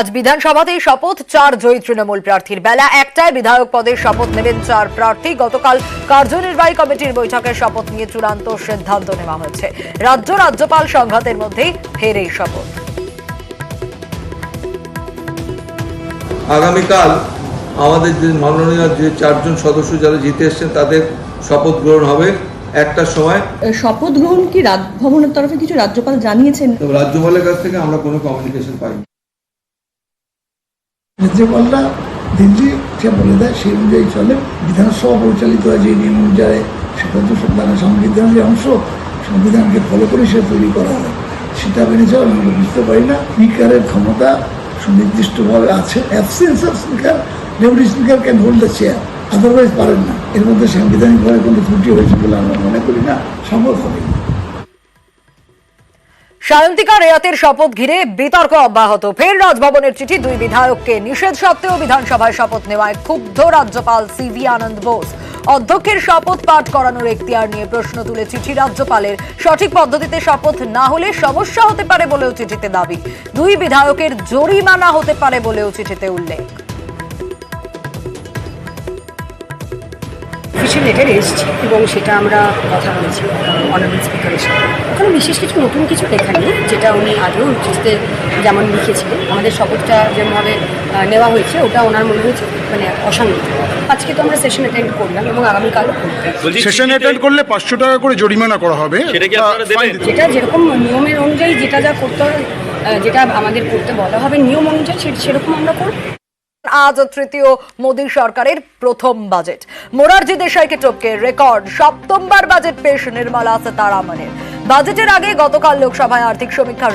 আজ বিধানসভাতেই শপথ 4 জয়ী তৃণমূল প্রার্থীর। বেলা 1টায় বিধায়ক পদের শপথ নেবেন 4 প্রার্থী। গতকাল কার্যনির্বাহী কমিটির বৈঠকে শপথ নিয়ে চূড়ান্ত সিদ্ধান্ত নেওয়া হয়েছে। রাজ্যপাল সংঘাতের মধ্যেই ফের এই শপথ। আগামীকাল আমাদের যে মাননীয় যে 4 জন সদস্য যারা জিতে এসেছেন তাদের শপথ গ্রহণ হবে 1টার সময়। শপথ গ্রহণ কি রাজভবনের তরফে কিছু রাজ্যপাল জানিয়েছেন? রাজ্যপালের কাছ থেকে আমরা কোনো কমিউনিকেশন পাইনি। রাজ্যপালরা দিল্লি সে বলে দেয় সেই অনুযায়ী চলে। বিধানসভা পরিচালিত হয় যে নিয়ম অনুযায়ী, সেটা তো সংবিধানের অংশ, সংবিধানকে ফলো করে সে তৈরি করা হয়, সেটা মেনে যাওয়া আমরা বুঝতে পারি না। স্পিকারের ক্ষমতা সুনির্দিষ্টভাবে আছে। Absence of speaker, deputy speaker can hold the chair, otherwise পারেন না। এর মধ্যে সাংবিধানিকভাবে কোনো ত্রুটি হয়েছে বলে আমরা মনে করি না, সম্ভব হবে। সায়ন্তিকা রেয়াতের শপথ ঘিরে বিতর্ক অব্যাহত। ফের রাজভবনের চিঠি, 2 বিধায়ককে নিষেধ সত্ত্বেও বিধানসভায় শপথ নেওয়ায় ক্ষুব্ধ রাজ্যপাল সিভি আনন্দ বোস। অধ্যক্ষের শপথ পাঠ করানোর এখতিয়ার নিয়ে প্রশ্ন তুলে চিঠি রাজ্যপালের। সঠিক পদ্ধতিতে শপথ না হলে সমস্যা হতে পারে বলেও চিঠিতে দাবি। 2 বিধায়কের জরিমানা হতে পারে বলেও চিঠিতে উল্লেখ। অফিসিয়াল লেটার এসেছে এবং সেটা আমরা কথা বলেছি অনারেবল স্পিকারের সাথে। ওখানে বিশেষ কিছু নতুন কিছু লেখা নেই, যেটা উনি আগেও চিঠিতে যেমন লিখেছিলেন। আমাদের শপথটা যেমনভাবে নেওয়া হয়েছে ওটা ওনার মনে হয়েছে মানে অসাংবিধানিক। আজকে তো আমরা সেশন অ্যাটেন্ড করলাম এবং আগামীকালও করব। সেশন অ্যাটেন্ড করলে 500 টাকা করে জরিমানা করা হবে। যেটা যেরকম নিয়মের অনুযায়ী যেটা যা করতে হবে, যেটা আমাদের করতে বলা হবে নিয়ম অনুযায়ী, সেরকম আমরা করব। আজ তৃতীয় মোদী সরকারের প্রথম বাজেট। মোরারজি দেশাইকে টপকে রেকর্ড 7বার বাজেট পেশ নির্মলা সীতারামনের। বাজেটের আগে গতকাল লোকসভায় আর্থিক সমীক্ষার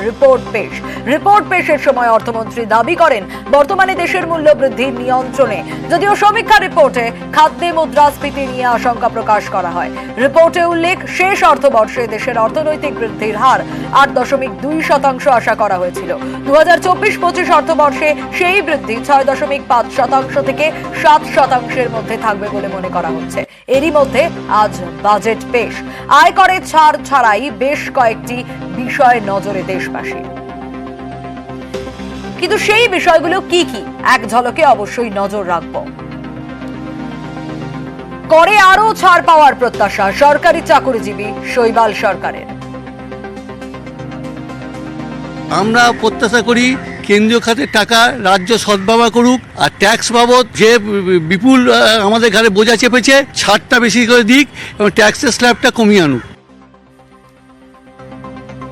রিপোর্ট পেশের সময় অর্থমন্ত্রী দাবি করেন বর্তমানে দেশের মূল্য বৃদ্ধি নিয়ন্ত্রণে। যদিও সমীক্ষা রিপোর্টে খাদ্যে মুদ্রাস্ফীতি নিয়ে আশঙ্কা প্রকাশ করা হয়। রিপোর্টে উল্লেখ, শেষ অর্থবর্ষে দেশের অর্থনৈতিক বৃদ্ধির হার 8.2% আশা করা হয়েছিল। 2024-25 অর্থবর্ষে সেই বৃদ্ধি 6.5% থেকে 7%-এর মধ্যে থাকবে বলে মনে করা হচ্ছে। এরই মধ্যে আজ বাজেট পেশ। আয়করে ছাড় ছাড়াই বেশ কয়েকটি বিষয় নজরে দেশবাসী। কিন্তু সেই বিষয়গুলো কি কি, এক ঝলকে অবশ্যই নজর রাখব। করে আরো ছাড় পাওয়ার প্রত্যাশা সরকারি চাকরিজীবী শৈবাল সরকারের। আমরা প্রত্যাশা করি কেন্দ্রীয় খাতের টাকা রাজ্য সদ্ব্যবহার করুক, আর ট্যাক্স বাবদ যে বিপুল আমাদের ঘাড়ে বোঝা চেপেছে ছাড়টা বেশি করে দিক এবং ট্যাক্সের স্ল্যাবটা কমিয়ে আনুক।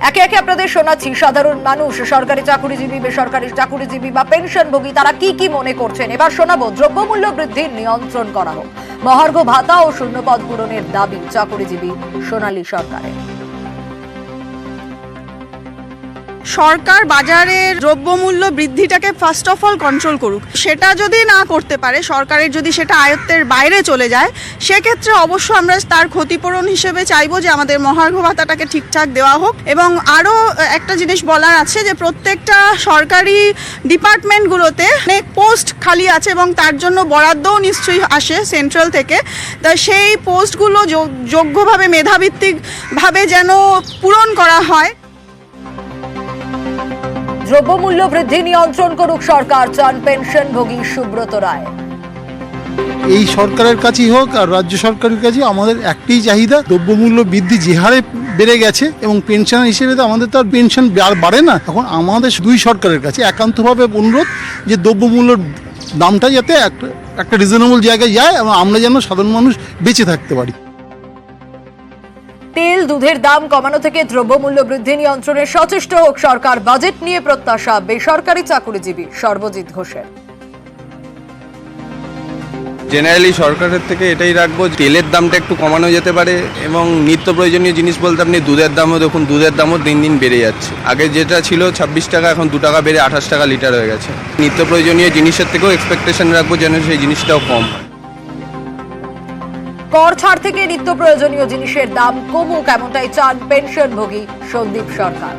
একে একে আপনাদের শোনাচ্ছি সাধারণ মানুষ, সরকারি চাকরিজীবী, বেসরকারি চাকরিজীবী বা পেনশনভোগী, তারা কি কি মনে করছেন। এবার শোনাবো দ্রব্যমূল্য বৃদ্ধির নিয়ন্ত্রণ করা হোক, মহার্ঘ ভাতা ও শূন্যপদ পূরণের দাবি চাকরিজীবী সোনালী সরকারের। সরকার বাজারের দ্রব্যমূল্য বৃদ্ধিটাকে ফার্স্ট অফ অল কন্ট্রোল করুক। সেটা যদি না করতে পারে, সরকারের যদি সেটা আয়ত্তের বাইরে চলে যায়, সেক্ষেত্রে অবশ্য আমরা তার ক্ষতিপূরণ হিসেবে চাইবো যে আমাদের মহার্ঘ ভাতাটাকে ঠিকঠাক দেওয়া হোক। এবং আরও একটা জিনিস বলার আছে যে প্রত্যেকটা সরকারি ডিপার্টমেন্টগুলোতে অনেক পোস্ট খালি আছে এবং তার জন্য বরাদ্দও নিশ্চয়ই আসে সেন্ট্রাল থেকে। তা সেই পোস্টগুলো যোগ্যভাবে মেধাভিত্তিকভাবে যেন পূরণ করা হয়। দ্রব্যমূল্য বৃদ্ধি নিয়ন্ত্রণ করুক সরকার, চান পেনশনভোগী সুব্রত রায়। এই সরকারের কাছেই হোক আর রাজ্য সরকারের কাছে আমাদের একটাই চাহিদা, দ্রব্যমূল্য বৃদ্ধি যে হারে বেড়ে গেছে এবং পেনশন হিসেবে তো আমাদের তো আর পেনশন বাড়ে না। এখন আমাদের 2 সরকারের কাছে একান্তভাবে অনুরোধ যে দ্রব্যমূল্যর দামটা যাতে একটা রিজনেবল জায়গায় যায় এবং আমরা যেন সাধারণ মানুষ বেঁচে থাকতে পারি। তেল দুধের দাম কমানো থেকে দ্রব্যমূল্য বৃদ্ধি নিয়ন্ত্রণে সচেষ্ট হোক সরকার, বাজেট নিয়ে প্রত্যাশা বেসরকারি চাকরিজীবী সর্বজিৎ ঘোষের। জেনারেলি সরকারের থেকে এটাই রাখবো, তেলের দামটা একটু কমানো যেতে পারে এবং নিত্য প্রয়োজনীয় জিনিস বলতে আপনি দুধের দামও দেখুন, দুধের দামও দিন দিন বেড়ে যাচ্ছে। আগে যেটা ছিল 26 টাকা, এখন 2 টাকা বেড়ে 28 টাকা লিটার হয়ে গেছে। নিত্য প্রয়োজনীয় জিনিসের থেকেও এক্সপেকটেশন রাখবো যেন সেই জিনিসটাও কম হয়। কর ছাড় থেকে নিত্য প্রয়োজনীয় জিনিসের দাম কমুক, এমনটাই চান পেনশনভোগী সন্দীপ সরকার।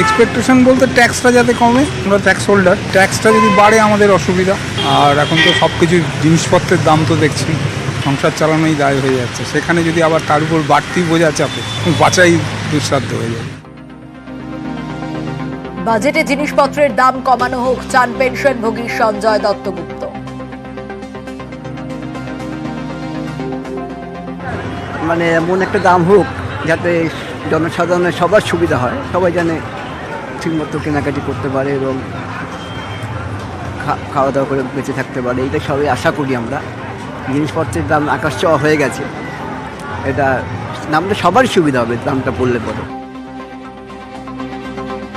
এক্সপেকটেশন বলতে ট্যাক্সটা যাতে কমে, আমরা ট্যাক্স হোল্ডার, ট্যাক্সটা যদি বাড়ে আমাদের অসুবিধা। আর এখন তো সব কিছু জিনিসপত্রের দাম তো দেখছি, সংসার চালানোই দায় হয়ে যাচ্ছে। সেখানে যদি আবার তার উপর বাড়তি বোঝা চাপে, বাঁচাই দুঃসাধ্য হয়ে যাবে। বাজেটে জিনিসপত্রের দাম কমানো হোক, চান পেনশনভোগী সঞ্জয় দত্তগুপ্ত। মানে এমন একটা দাম হোক যাতে জনসাধারণের সবার সুবিধা হয়, সবাই জানে ঠিকমতো কেনাকাটি করতে পারে এবং খাওয়া দাওয়া করে বেঁচে থাকতে পারে। এটা সবাই আশা করি আমরা। জিনিসপত্রের দাম আকাশ ছোঁয়া হয়ে গেছে, এটা নামটা সবার সুবিধা হবে দামটা পড়লে পরে।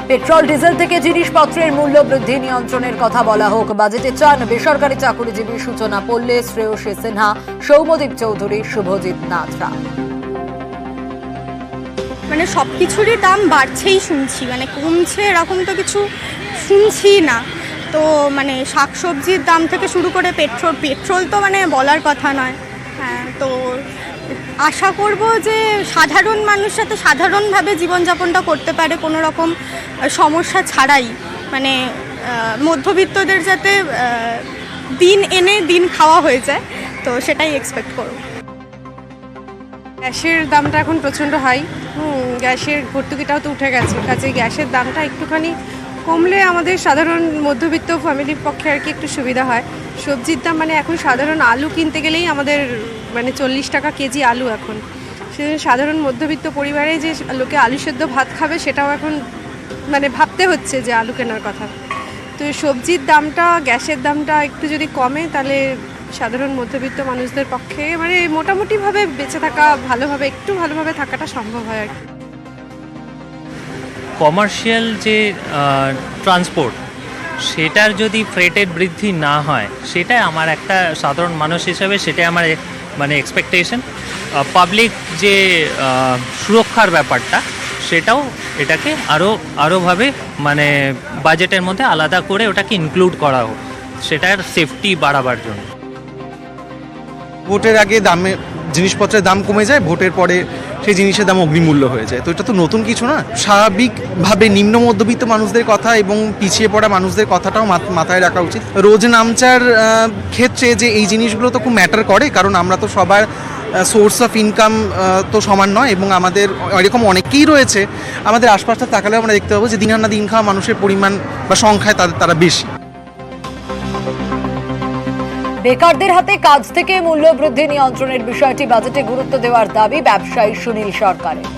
পেট্রোল ডিজেল থেকে জিনিসপত্রের মূল্য বৃদ্ধি নিয়ন্ত্রণের কথা বলা হোক। বাজেটে চান বেসরকারি চাকুরিজীবী সূচনা পল্লে, শ্রেয়সী সিনহা, সৌম্যদীপ চৌধুরী, শুভজিৎ নাথরা। মানে সব কিছুরই দাম বাড়ছেই শুনছি, মানে কমছে এরকম তো কিছু শুনছি না। তো মানে শাকসবজির দাম থেকে শুরু করে পেট্রোল তো মানে বলার কথা নয়। হ্যাঁ, তো আশা করব যে সাধারণ মানুষ যাতে সাধারণভাবে জীবনযাপনটা করতে পারে কোনো রকম সমস্যা ছাড়াই, মানে মধ্যবিত্তদের যাতে দিন এনে দিন খাওয়া হয়ে যায়, তো সেটাই এক্সপেক্ট করব। গ্যাসের দামটা এখন প্রচণ্ড হাই, গ্যাসের ভর্তুকিটাও তো উঠে গেছে, কাজে গ্যাসের দামটা একটুখানি কমলে আমাদের সাধারণ মধ্যবিত্ত ফ্যামিলির পক্ষে আর কি একটু সুবিধা হয়। সবজির দাম মানে এখন সাধারণ আলু কিনতে গেলেই আমাদের মানে 40 টাকা কেজি আলু এখন। সেজন্য সাধারণ মধ্যবিত্ত পরিবারে যে লোকে আলু সেদ্ধ ভাত খাবে সেটাও এখন মানে ভাবতে হচ্ছে যে আলু কেনার কথা। তো সবজির দামটা, গ্যাসের দামটা একটু যদি কমে তাহলে সাধারণ মধ্যবিত্ত মানুষদের পক্ষে মানে মোটামুটিভাবে বেঁচে থাকা, ভালোভাবে একটু ভালোভাবে থাকাটা সম্ভব হয় আর কি। কমার্শিয়াল যে ট্রান্সপোর্ট, সেটার যদি ফ্রেটের বৃদ্ধি না হয়, সেটাই আমার একটা সাধারণ মানুষ হিসেবে সেটাই আমার মানে এক্সপেকটেশন। পাবলিক যে সুরক্ষার ব্যাপারটা, সেটাও এটাকে আরোভাবে মানে বাজেটের মধ্যে আলাদা করে ওটাকে ইনক্লুড করা হোক, সেটার সেফটি বাড়াবার জন্য। ভোটের আগে জিনিসপত্রের দাম কমে যায়, ভোটের পরে সেই জিনিসের দাম অগ্নিমূল্য হয়ে যায়, তো এটা তো নতুন কিছু না। স্বাভাবিকভাবে নিম্ন মধ্যবিত্ত মানুষদের কথা এবং পিছিয়ে পড়া মানুষদের কথাটাও মাথায় রাখা উচিত। রোজ নামচার ক্ষেত্রে যে এই জিনিসগুলো তো খুব ম্যাটার করে, কারণ আমরা তো সবার সোর্স অফ ইনকাম তো সমান নয় এবং আমাদের এরকম অনেকেই রয়েছে। আমাদের আশপাশটা তাকালেও আমরা দেখতে পাবো যে দিন আনা দিন খাওয়া মানুষের পরিমাণ বা সংখ্যায় তারা বেশি। বেকারদের হাতে কাজ থেকে মূল্য বৃদ্ধি নিয়ন্ত্রণের বিষয়টি বাজেটে গুরুত্ব দেওয়ার দাবি ব্যবসায়ী সুনীল সরকারের।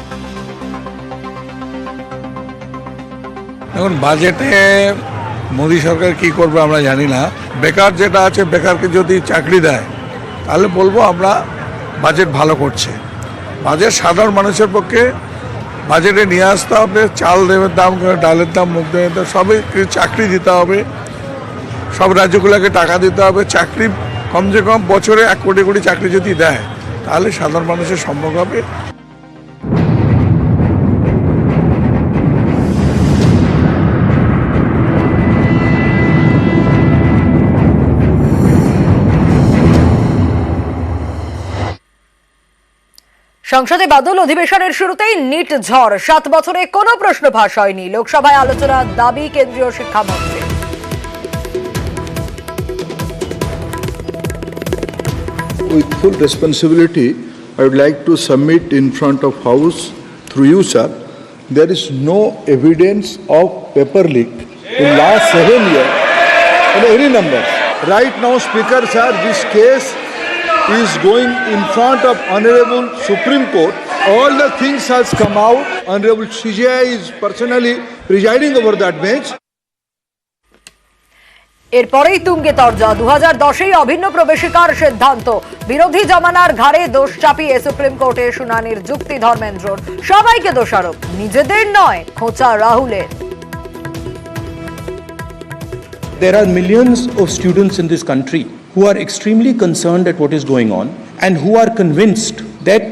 এখন বাজেটে মোদী সরকার কি করবে আমরা জানি না। বেকার যেটা আছে, বেকারকে যদি চাকরি দেয় তাহলে বলবো আমরা বাজেট ভালো করছে। বাজেট সাধারণ মানুষের পক্ষে বাজেটে নিয়ে আসতে হবে, চাল দেবের দাম, ডালের দাম, মুগ ডালের দাম, সবই চাকরি দিতে হবে, সব রাজ্যগুলোকে টাকা দিতে হবে। চাকরি কমসে কম বছরে 1 কোটি কোটি চাকরি যদি দেয় তাহলে সাধারণ মানুষের সম্ভব হবে। সংসদে বাদল অধিবেশনের শুরুতেই নিট ঝড়, 7 বছরে কোনো প্রশ্ন ফাঁস হয়নি। লোকসভায় আলোচনার দাবি কেন্দ্রীয় শিক্ষামন্ত্রী। With full responsibility, I would like to submit in front of House, through you, sir, there is no evidence of paper leak in last 7 years in any numbers. Right now, Speaker, sir, this case is going in front of Honorable Supreme Court. All the things has come out. Honorable CJI is personally presiding over that bench. এরপরেই তুঙ্গে তরজা। 2010-এই অভিন্ন প্রবেশিকার সিদ্ধান্ত, বিরোধী জমানার ঘাড়ে দোষ চাপিয়ে supreme কোর্টে শুনানির যুক্তি ধর্মেন্দ্রর। সবাইকে দোষারোপ, নিজেদের নয়, খোঁচা রাহুলের। There are millions of students in this country who are extremely concerned at what is going on and who are convinced that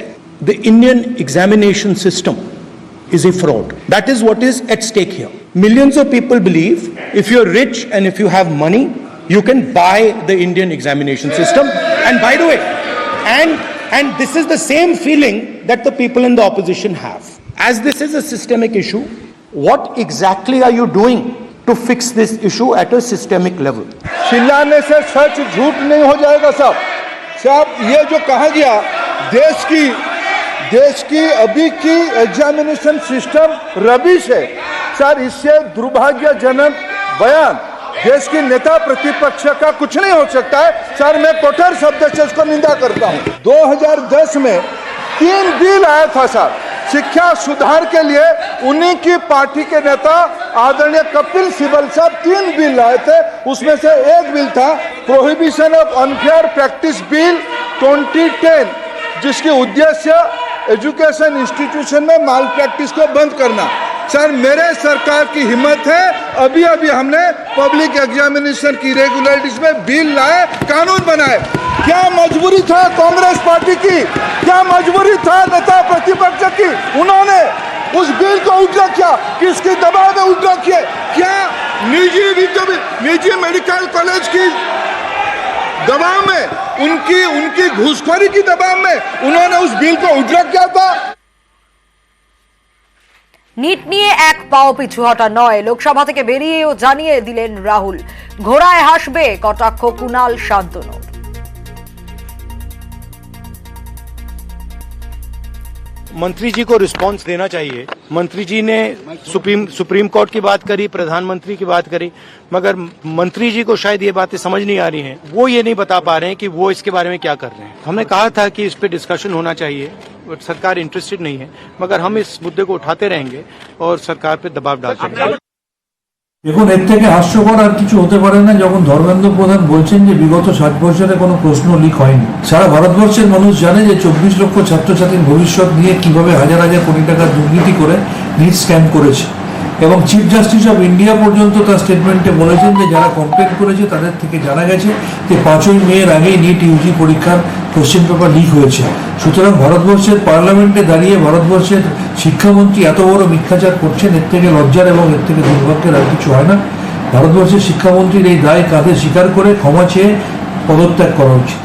the Indian examination system is a fraud. That is what is at stake here. Millions of people believe if you're rich and if you have money, you can buy the Indian examination system. And by the way, and this is the same feeling that the people in the opposition have. As this is a systemic issue, what exactly are you doing to fix this issue at a systemic level? चिल्लाने से सच झूठ नहीं हो जाएगा साहब। ये जो कहा गया देश की अभी की एग्जामिनेशन सिस्टम रबिश है, सर इससे दुर्भाग्यजनक बयान देश की नेता प्रतिपक्ष का कुछ नहीं हो सकता है। सर मैं कठोर शब्द से इसको निंदा करता हूँ। 2010 में 3 बिल आया था सर शिक्षा सुधार के लिए, उन्हीं की पार्टी के नेता आदरणीय कपिल सिब्बल साहब 3 बिल लाए थे। उसमें से एक बिल था prohibition of unfair practice bill 2010, जिसकी उद्देश्य एजुकेशन इंस्टीट्यूशन में माल प्रैक्टिस को बंद करना। सर मेरे सरकार की हिम्मत है, अभी अभी हमने पब्लिक एग्जामिनेशन की इरेगुलरिटीज में बिल लाए, कानून बनाए। क्या मजबूरी था कांग्रेस पार्टी की, क्या मजबूरी था नेता प्रतिपक्ष की? उन्होंने उस बिल को उल्टा किया, किसके दबाव में उल्टा किया? क्या निजी मेडिकल कॉलेज की दबाव में, उनकी घूसखोरी की दबाव में उन्होंने उस बिल को उल्टा किया था। নিট নিয়ে এক পাও পিছু হটা নয়, লোকসভা থেকে বেরিয়েও জানিয়ে দিলেন রাহুল। ঘোড়ায় হাসবে কটাক্ষ কুণাল শান্তনুর। मंत्री जी को रिस्पांस देना चाहिए। मंत्री जी ने सुप्रीम कोर्ट की बात करी, प्रधानमंत्री की बात करी, मगर मंत्री जी को शायद ये बातें समझ नहीं आ रही हैं। वो ये नहीं बता पा रहे हैं कि वो इसके बारे में क्या कर रहे हैं। हमने कहा था कि इस पे डिस्कशन होना चाहिए, बट सरकार इंटरेस्टेड नहीं है, मगर हम इस मुद्दे को उठाते रहेंगे और सरकार पे दबाव डालते रहेंगे। দেখুন এর থেকে হাস্যকর আর কিছু হতে পারে না যখন ধর্মেন্দ্র প্রধান বলছেন যে বিগত 7 বছরে কোনো প্রশ্ন লিক হয়নি। সারা ভারতবর্ষের মানুষ জানে যে 24 লক্ষ ছাত্রছাত্রীর ভবিষ্যৎ নিয়ে কিভাবে হাজার হাজার কোটি টাকা দুর্নীতি করে নিট স্ক্যাম করেছে, এবং চিফ জাস্টিস অফ ইন্ডিয়া পর্যন্ত তার স্টেটমেন্টে বলেছেন যে যারা কমপ্লেন করেছে তাদের থেকে জানা গেছে যে 5ই মের আগেই নিট ইউজি পরীক্ষার কোশ্চেন পেপার লিক হয়েছে। সুতরাং ভারতবর্ষের পার্লামেন্টে দাঁড়িয়ে ভারতবর্ষের শিক্ষামন্ত্রী এত বড় মিথ্যাচার করছেন, এর থেকে লজ্জার এবং এর থেকে দুর্ভাগ্যের আর কিছু হয় না। ভারতবর্ষের শিক্ষামন্ত্রীর এই দায় কাঁধে স্বীকার করে ক্ষমা চেয়ে পদত্যাগ করা উচিত।